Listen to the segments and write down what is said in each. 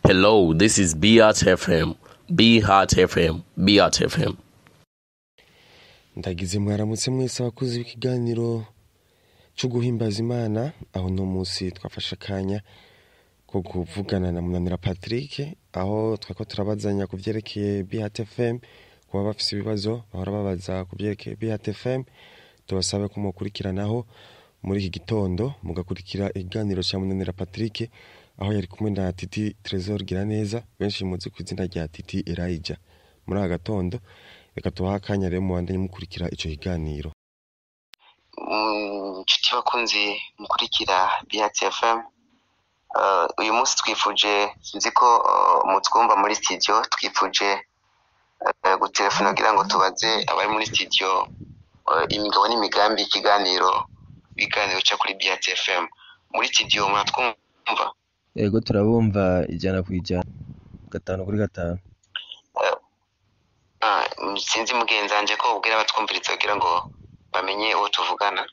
Hello, this is Heart FM. Heart FM. Heart FM. Ndagize mwaramutse mwese abakozi b'ikiganiro cyo guhimbaza Imana, aho no munsi twafasha akanya ko kuvugana na Munanira Patrick, aho twako turabazanya kuvyerekeye Heart FM, kuba bafise ibibazo bahora babaza kuvyerekeye Heart FM. Tubasabe ko mukurikiranaho muri iki gitondo, mugakurikira ikiganiro cya Munanira Patrick, aho yari kumwe na Titi Elijah, benshi muzi ku izina rya Titi Elijah. Muri aka gatondo reka tubaha akanya rero muwandanye mukurikira ico kiganiro. Nshuti bakunzi mukurikira Heart FM, uyu munsi twifuje, sinzi ko mutwumva muri studio, twifuje gutelefona kugira ngo tubaze abari muri studio imigabo n'imigambi ikiganiro cya kuri Heart FM. Muri studio muratwumva? Yego turabumva 100%, 5/5. Sinzi mugenzanje ko ubwira abatwumviritse kugira ngo bamenye uwo tuvugana.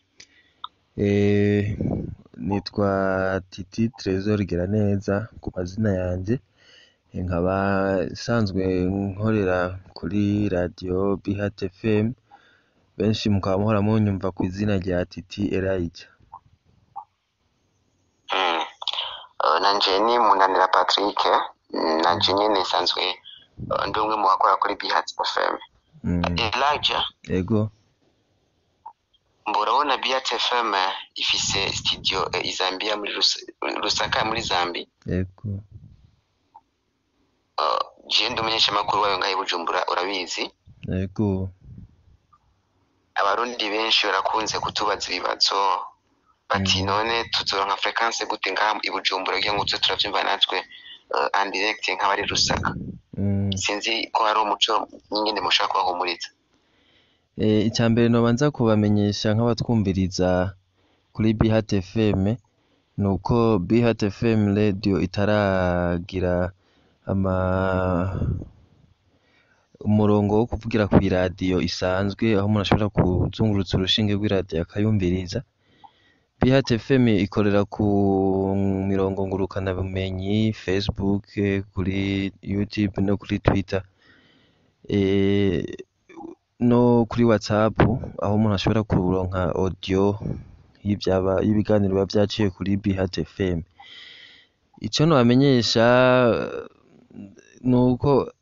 Nitwa Titi Elijah ku mazina yanje, nkaba sanzwe nkorera kuri radio Heart FM, benshi mukaba muhora munyumva ku izina rya Titi Elijah. Nanje ni Munanira Patrick, nanje nyene sanzwe ndi umwe mu bakora kuri Heart FM. Elijah, Yego. Mborabona Heart FM ifise studio Zambia muri Lusaka muri Zambia. Yego. Je ndumenyesha makuru wayo ngaye Bujumbura, urabizi. Yego. Abarundi benshi barakunze kutubaza ibibazo bati none tuzoronka frequency gute ngaha i Bujumbura kugira ngo turavyumva natwe and direct nk'abari Lusaka. Sinzi ko hari umuco nyingine mushaka kubahumuriza. Icyambere no banza kubamenyesha nk'abatwumviriza kuri Heart FM, nuko Heart FM radio itaragira umurongo wo kuvugira ku radio isanzwe, aho umuntu ashobora kuzungurutsa urushinge rw'iradio akayumviriza. Heart FM ikorera ku mirongo ngurukana bumenyi, Facebook, kuri YouTube no kuri Twitter, no kuri WhatsApp, aho umuntu ashobora kuronka audio y'ibiganiro biba byaciye kuri Heart FM. Ico no bamenyesha nuko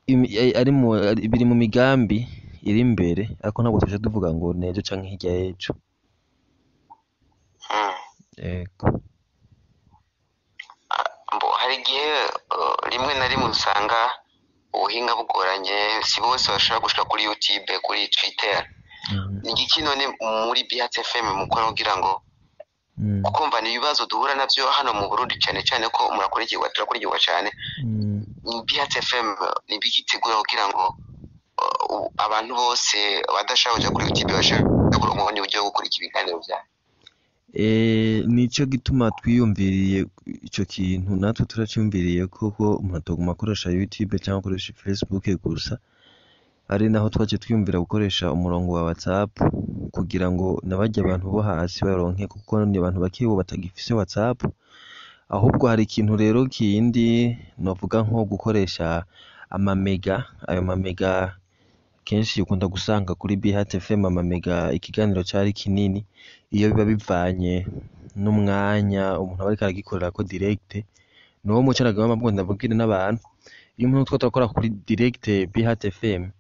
biri mu migambi iri imbere, ariko ntabwo tuje tuvuga ngo nejo canke hirya y'ejo. Yego. Hari igihe rimwe na rimwe usanga ubuhinga bugoranye, si bose bashobora gushika kuri YouTube, kuri Twitter. Ni iki none muri Heart FM mukora kugira ngo kukumva ni ibibazo duhura navyo hano mu Burundi, cyane cyane ko turakurikirwa cyane. Heart FM ni bigitegura kugira ngo abantu bose badashaka kuja kuri YouTube bashaka kuronka ubundi buryo bwo gukurikira ibiganiro byayo. Nico gituma twiyumviriye ico kintu, natwe turacyumviriye koko umuntu atoguma akoresha YouTube cyangwa akoresha Facebook gusa, ari naho twaje twiyumvira gukoresha umurongo wa WhatsApp kugira ngo nabajya abantu bo hasi baronke, kuko ni abantu bakibo batagifise WhatsApp. Ahubwo hari ikintu rero kindi novuga nko gukoresha amamega. Ayo mamega kenshi ukunda gusanga kuri Heart FM amamega ikiganiro cyari kinini, iyo biba bivanye n'umwanya umuntu ariko aragikorera ko direct, no mu cyaraga bamabwo ndabwire n'abantu, iyo umuntu twakora kuri direct Heart FM,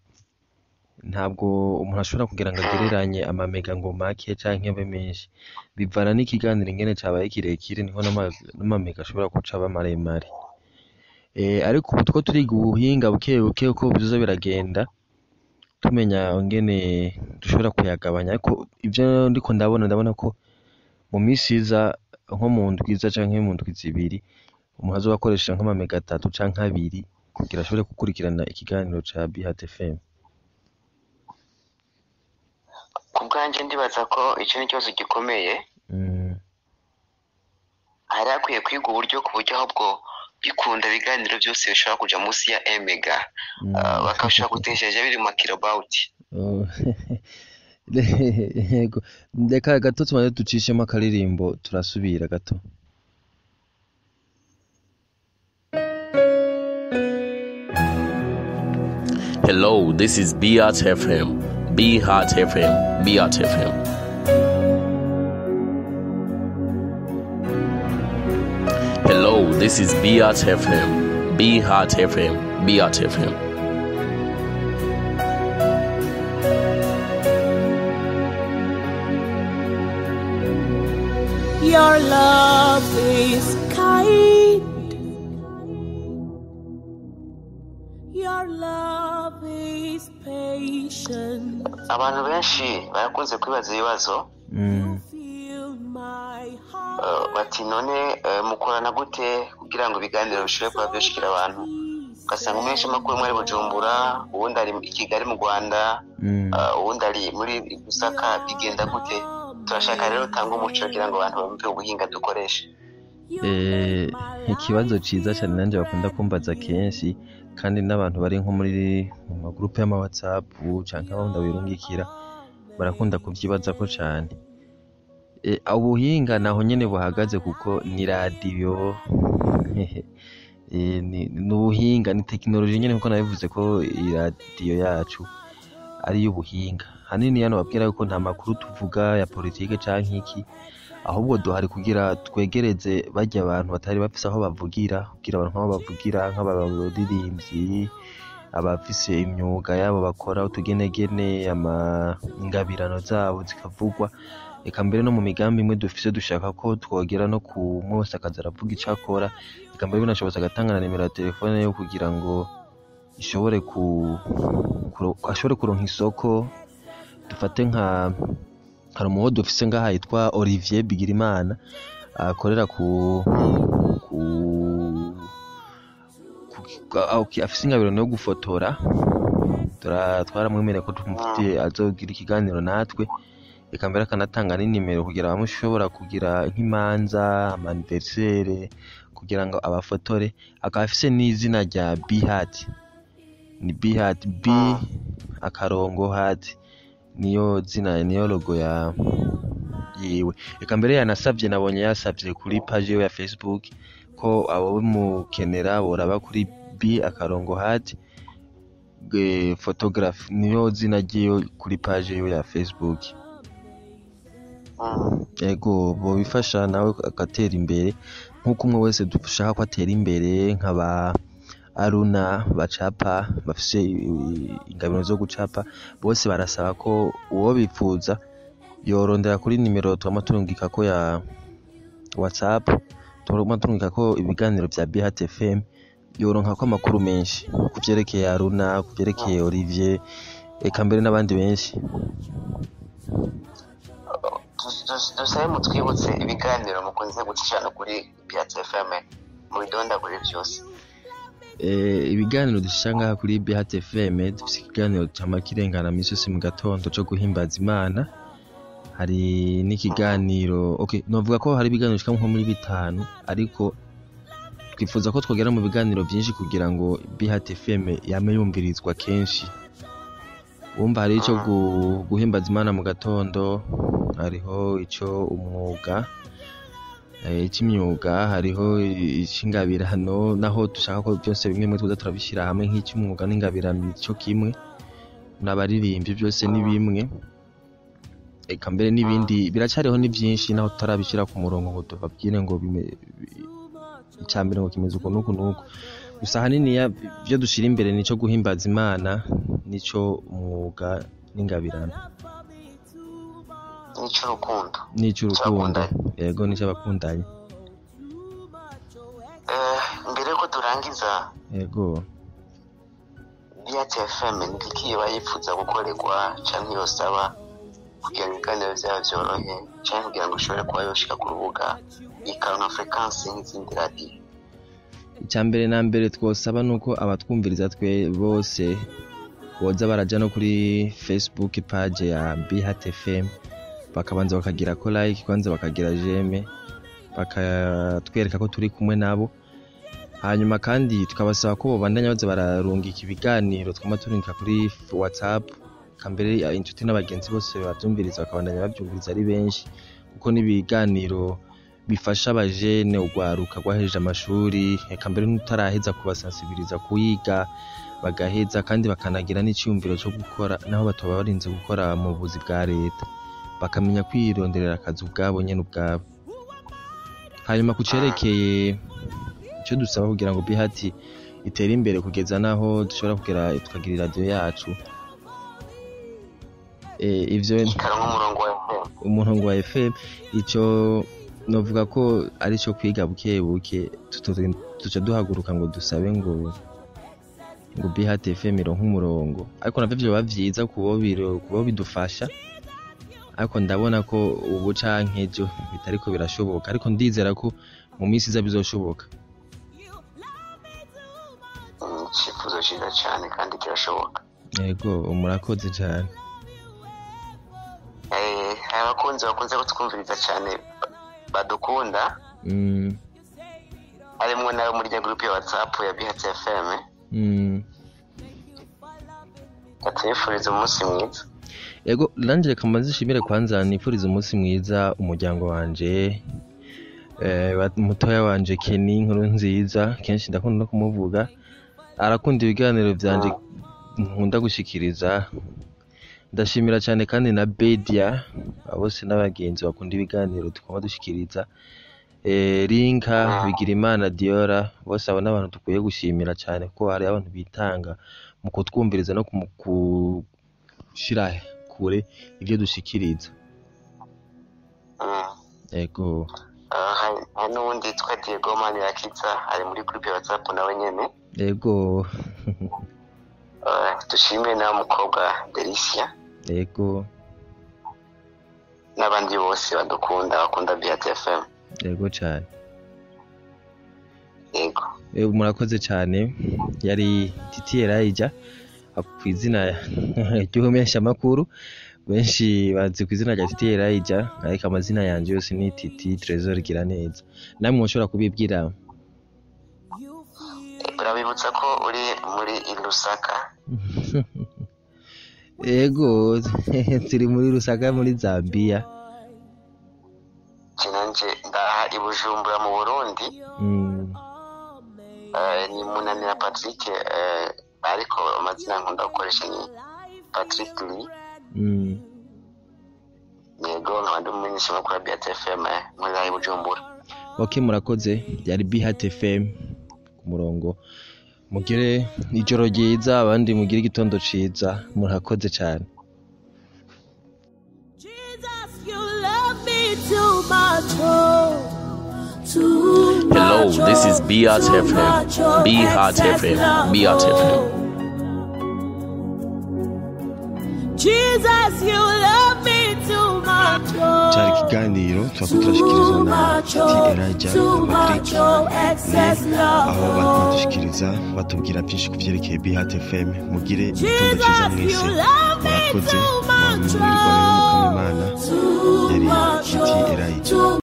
ntabwo umuntu ashobora kugira ngo agereranye amamega ngo make canke abe menshi, bivana n'ikiganiro ingene cabaye kirekire, niho n'amamega ashobora kuca aba maremare. Ariko ubu two turiga ubuhinga buke uko bizoza biragenda, tumenya ngene dushobora kuyagabanya. Ariko ivyo ndiko ndabona ko mu misi iza, nko mu ndwiza canke mu ndwi zibiri, umuntu azobakoresha nk'amamega 3 canke 2 kugira ashobore gukurikirana ikiganiro ca Heart FM. Kubwanje ndibaza ko icyo ni ikibazo gikomeye. Hari akwiye kwiga uburyo ku buryo ahubwo bikunda ibiganiro byose bishobora kuja munsi ya mega, bakashobora gutesheje biri mu kilobyte. Yego, ndeka gato tumaze ducishemo akaririmbo, turasubira gato. Hello, this is Heart FM. Heart FM. Heart FM. Hello, this is Heart FM. Heart FM. Heart FM. Your love is kind. Your love is patient. Abantu benshi barakunze kwibaza ibibazo Feel my heart. bati none mukorana gute kugira ngo ibiganiro bishobore kuba byoshikira abantu ugasanga umwenshi makuru mwari Bujumbura uwundi ari i Kigali mu Rwanda uwundi ari muri Busaka bigenda gute turashaka rero tanga umuco kugira ngo abantu bumve ubuhinga dukoresha ikibazo ciza cyane nanje bakunda kumbaza kenshi kandi n'abantu bari nko muri mu magroupe y'ama WhatsApp canke abandi birungikira barakunda kuvyibaza ko cyane ubuhinga naho nyene buhagaze kuko ni radio ni ubuhinga ni technology nyene kuko nabivuze ko radio yacu ari y'ubuhinga hanini yano babwira yuko nta makuru tuvuga ya politike canke iki ahubwo duhari kugira twegereze bajya abantu batari bafise aho bavugira kugira abantu nk'abo bavugira nk'abaririmbyi abafise imyuga yabo bakora utugenegene ingabirano zabo zikavugwa eka mbere no mu migambi imwe dufise dushaka ko twogera no ku mwose akaza aravuga icyo akora eka mbere binashobotse agatanga na nimero ya telefone yo kugira ngo ishobore ashobore kuronka isoko dufate nka hari umuho dufise ngaha yitwa Olivier Bigirimana akorera afise ingabiro yo gufotora twaramwemereye ko tumufitiye azogira ikiganiro natwe eka mbere akanatanga n'inimero kugira bamushobora kugira nk'imanza anniversaire kugira ngo abafotore akaba afise n'izina rya Heart ni Heart B akarongo Heart niyo zina niyo logo ya yiwe eka mbere yanasavye nabonye yasavye kuri page ya Facebook ko abo mukenera boraba kuri B akarongo Heart photographe niyo zina giyo kuri page ya Facebook ego bo bifasha nawe agatera imbere nkuko umwe wese dushaka ko atera imbere nk'aba Aruna bacapa bafise ingabiro zo gucapa bose barasaba ko uwo bifuza yorondera kuri nimero twamaturungika ko ya WhatsApp twamaturungika ko ibiganiro bya Heart FM yoronka ko amakuru menshi kuvyerekeye Aruna kuvyerekeye Olivier eka mbere n'abandi benshi dusabe mutwibutse ibiganiro mukunze gucishana kuri Heart FM mu bidondagure byose ibiganiro dushanga kuri Heart FM dufise ikiganiro cy'amakirengana misose mu gatondo cyo guhimbaza Imana hari n'ikiganiro novuga ko hari ibiganiro shika nko muri 5 ariko twifuza ko twogera mu biganiro byinshi kugira ngo Heart FM yame yumvirizwa kenshi wumva hari ico guhimbaza Imana mu gatondo hariho ico umwuga ikimyuga hariho ishingabirano naho dushaka ko byose bimwe mu tuza turabishira hamwe nk'ikimwuga n'ingabirano cyo kimwe n'abaririmbyi byose ni bimwe eka mbere n'ibindi biracariho ni byinshi naho tutarabishira ku murongo ngo tubabwire ngo icyambere ngo kimeze uko nuko gusa hanini byo dushira imbere nico guhimbaza Imana nico umwuga n'ingabirano n'ic'urukundo yego nico abakundanye mbere ko turangiza yego Heart FM Niki bayifuza gukorerwa canke yosaba kugira ngo ibiganiro byabo byorohe canke kugira ngo ushobore kuba yoshika ku rubuga ikaronka frequency nk'izindi radio icyambere na mbere twosaba nuko abatwumviriza twe bose boza baraja no kuri Facebook page ya Heart FM bakabanza bakagira ko like kwanza bakagira j'aime bakatwereka ko turi kumwe nabo hanyuma kandi tukabasaba ko babandanya baza bararungika ibiganiro twamaturungika kuri WhatsApp kambere inshuti n'abagenzi bose bavyumviriza bakabandanya bavyumviriza ari benshi kuko nibiganiro bifasha abajene ugwaruka gwaheje amashuri eka mbere n'utaraheza kubasensibiliza kuyiga bagaheza kandi bakanagira n'icyumviro cyo gukora naho batoba barinze gukora mu buzi bwa leta bakamenya kwironderera akazi ubwabo nyene ubwabo. Hanyuma kucerekeye icyo dusaba kugira ngo Bihati itere imbere kugeza naho dushobora kugera tukagira radio yacu, ivyo umurongo wa FM ico novuga ko ari cyo kwiga buke buke tuca duhaguruka ngo dusabe ngo Bihati FM ironka umurongo, ariko navyo byo bavyiza kubo bidufasha, ariko ndabona ko ubu canke ejo bitariko birashoboka, ariko ndizera ko mu minsi iza bizoshoboka. Icyifuzo cyiza cyane kandi kirashoboka. Yego murakoze cyane. Abakunzi bakunze kutwumviriza cyane badukunda, harimo nawe muri ya group ya WhatsApp ya Heart FM. Atuyifuriza umunsi mwiza. Yego nanje kamaze shimire kwanza nifuriza umunsi mwiza umuryango wanje, mutoya wanje Kenny inkuru nziza, kenshi ndakunda no kumuvuga, arakunda ibiganiro byanje nkunda gushikiriza. Ndashimira cyane kandi na Bedia bose n'abagenzi bakunda ibiganiro tukoma dushikiriza, Rinka bigira Imana Diora, bose abo n'abantu tukuye gushimira cyane ko hari abantu bitanga mu kutwumviriza no kushira kure ibyo dushikiriza. Ego hari n'ubundi twa Diego Manirakiza ari muri group ya WhatsApp nawe nyene. Ego dushimire na mukobwa Delicia. Ego n'abandi bose badukunda bakunda Heart FM. Ego cyane. Yego murakoze cyane. Yari Titi Elijah ku izina ry'uhumesha makuru, benshi bazi ku izina rya Titi Elijah, ariko amazina yanje yose ni Titi Trezor Giraneza. Namwe mushobora kubibwira. Urabibutsa ko uri muri Lusaka. Ego turi muri Lusaka muri Zambia. Kinanje ndaha i Bujumbura mu Burundi. Ni Munanira Patrick, ariko amazina nkunda gukoresha ni Patrick Lee. Yego nkabandi umumenyesha makuru ya Heart FM muri i Bujumbura. Okay murakoze, yari Heart FM ku murongo. Mugire ijoro ryiza, abandi mugire igitondo ciza, murakoze cyane. Hello, this is Heart FM. Heart FM. Heart FM. Jesus, you love me too much. Cyari ikiganiro twakuturashikiriza na Titi Elijah Patrick, aho badushikiriza batubwira byinshi kuvyerekeye Heart FM. Mugire igitondo cyiza mwese, murakoze. Mwamwirwa n'Imana yari Titi Elijah.